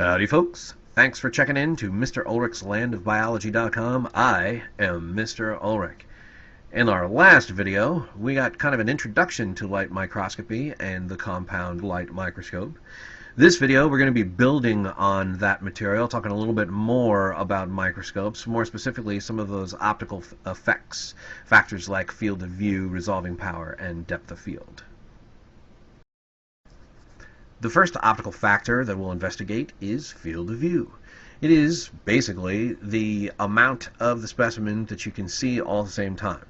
Howdy folks, thanks for checking in to Mr. Ulrich's landofbiology.com. I am Mr. Ulrich. In our last video, we got kind of an introduction to light microscopy and the compound light microscope. This video, we're going to be building on that material, talking a little bit more about microscopes, more specifically some of those optical effects, factors like field of view, resolving power, and depth of field. The first optical factor that we'll investigate is field of view. It is basically the amount of the specimen that you can see all at the same time.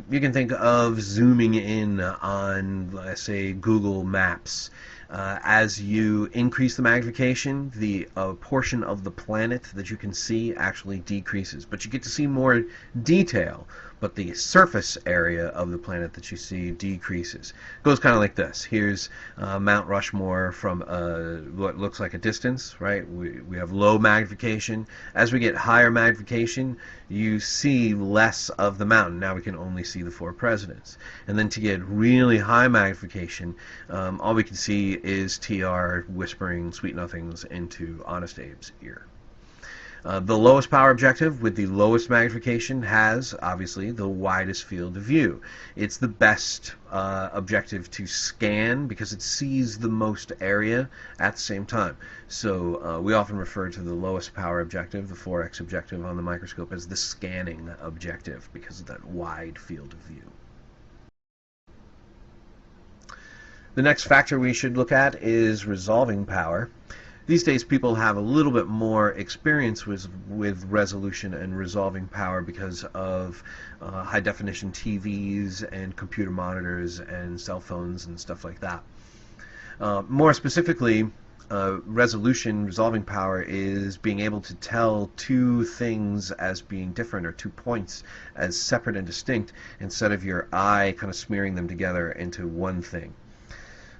You can think of zooming in on, let's say, Google Maps. As you increase the magnification, the portion of the planet that you can see actually decreases, but you get to see more detail, but the surface area of the planet that you see decreases. It goes kind of like this. Here's Mount Rushmore from what looks like a distance, right? We have low magnification. As we get higher magnification, you see less of the mountain. Now we can only see the four presidents. And then to get really high magnification, all we can see is TR whispering sweet nothings into Honest Abe's ear. The lowest power objective with the lowest magnification has, obviously, the widest field of view. It's the best objective to scan because it sees the most area at the same time. So we often refer to the lowest power objective, the 4x objective on the microscope, as the scanning objective because of that wide field of view. The next factor we should look at is resolving power. These days people have a little bit more experience with resolution and resolving power because of high definition TVs and computer monitors and cell phones and stuff like that. More specifically, resolving power is being able to tell two things as being different, or 2 points as separate and distinct, instead of your eye kind of smearing them together into one thing.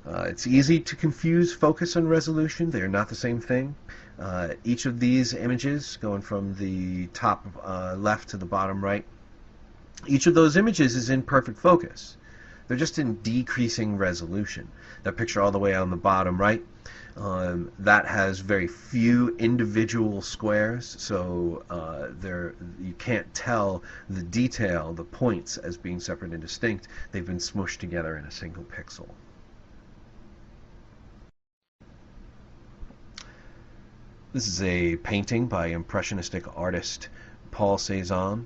It's easy to confuse focus and resolution. They are not the same thing. Each of these images, going from the top left to the bottom right, each of those images is in perfect focus. They're just in decreasing resolution. That picture all the way on the bottom right, that has very few individual squares, so you can't tell the detail, the points, as being separate and distinct. They've been smushed together in a single pixel. This is a painting by Impressionistic artist Paul Cézanne.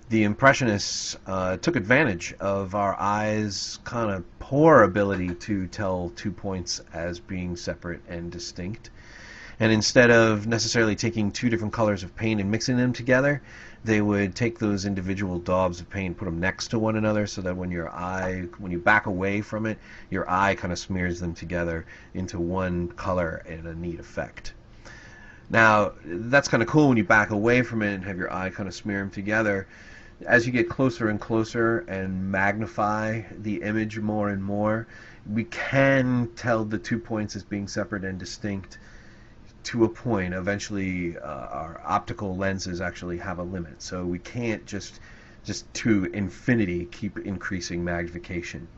The Impressionists took advantage of our eyes' kind of poor ability to tell 2 points as being separate and distinct. And instead of necessarily taking 2 different colors of paint and mixing them together, they would take those individual daubs of paint, put them next to one another, so that when you back away from it, your eye kind of smears them together into one color in a neat effect. Now, that's kind of cool when you back away from it and have your eye kind of smear them together. As you get closer and closer and magnify the image more and more, we can tell the 2 points as being separate and distinct to a point. Eventually, our optical lenses actually have a limit, so we can't just to infinity keep increasing magnification.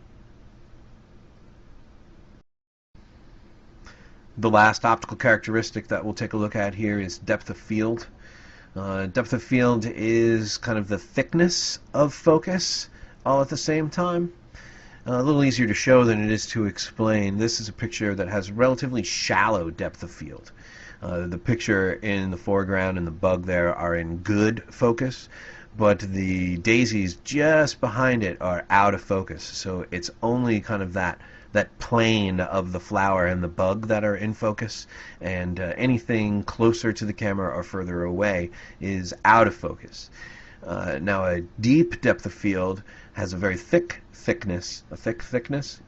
The last optical characteristic that we'll take a look at here is depth of field. Depth of field is kind of the thickness of focus all at the same time. A little easier to show than it is to explain. This is a picture that has relatively shallow depth of field. The picture in the foreground and the bug there are in good focus, but the daisies just behind it are out of focus. So it's only kind of that plane of the flower and the bug that are in focus, and anything closer to the camera or further away is out of focus. Now, a deep depth of field has a very thick thickness,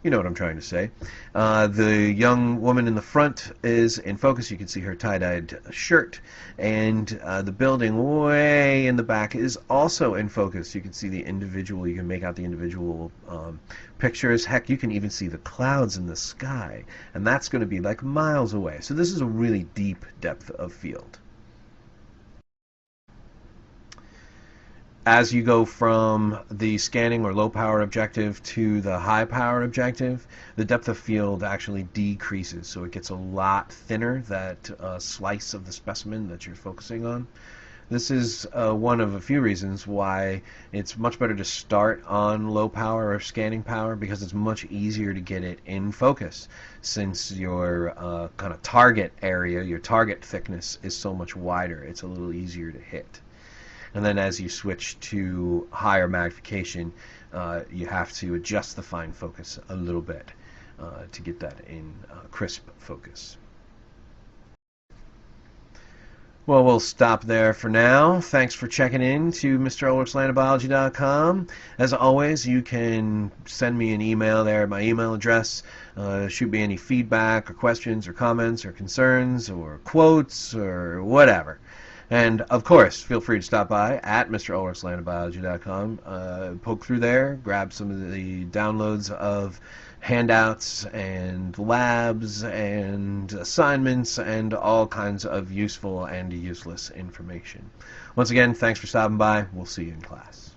you know what I'm trying to say. The young woman in the front is in focus. You can see her tie-dyed shirt, and the building way in the back is also in focus. You can see the individual, you can make out the individual pictures. Heck, you can even see the clouds in the sky, and that's going to be like miles away. So this is a really deep depth of field. as you go from the scanning or low power objective to the high power objective, the depth of field actually decreases, so it gets a lot thinner, that slice of the specimen that you're focusing on. This is one of a few reasons why it's much better to start on low power or scanning power, because it's much easier to get it in focus, since your kind of target area, your target thickness is so much wider. It's a little easier to hit. And then as you switch to higher magnification, you have to adjust the fine focus a little bit to get that in crisp focus. Well, we'll stop there for now. Thanks for checking in to MrUlrichLandofBiology.com. As always, you can send me an email there at my email address. Shoot me any feedback or questions or comments or concerns or quotes or whatever. And, of course, feel free to stop by at MrUlrichLandofBiology.com. Poke through there, grab some of the downloads of handouts and labs and assignments and all kinds of useful and useless information. Once again, thanks for stopping by. We'll see you in class.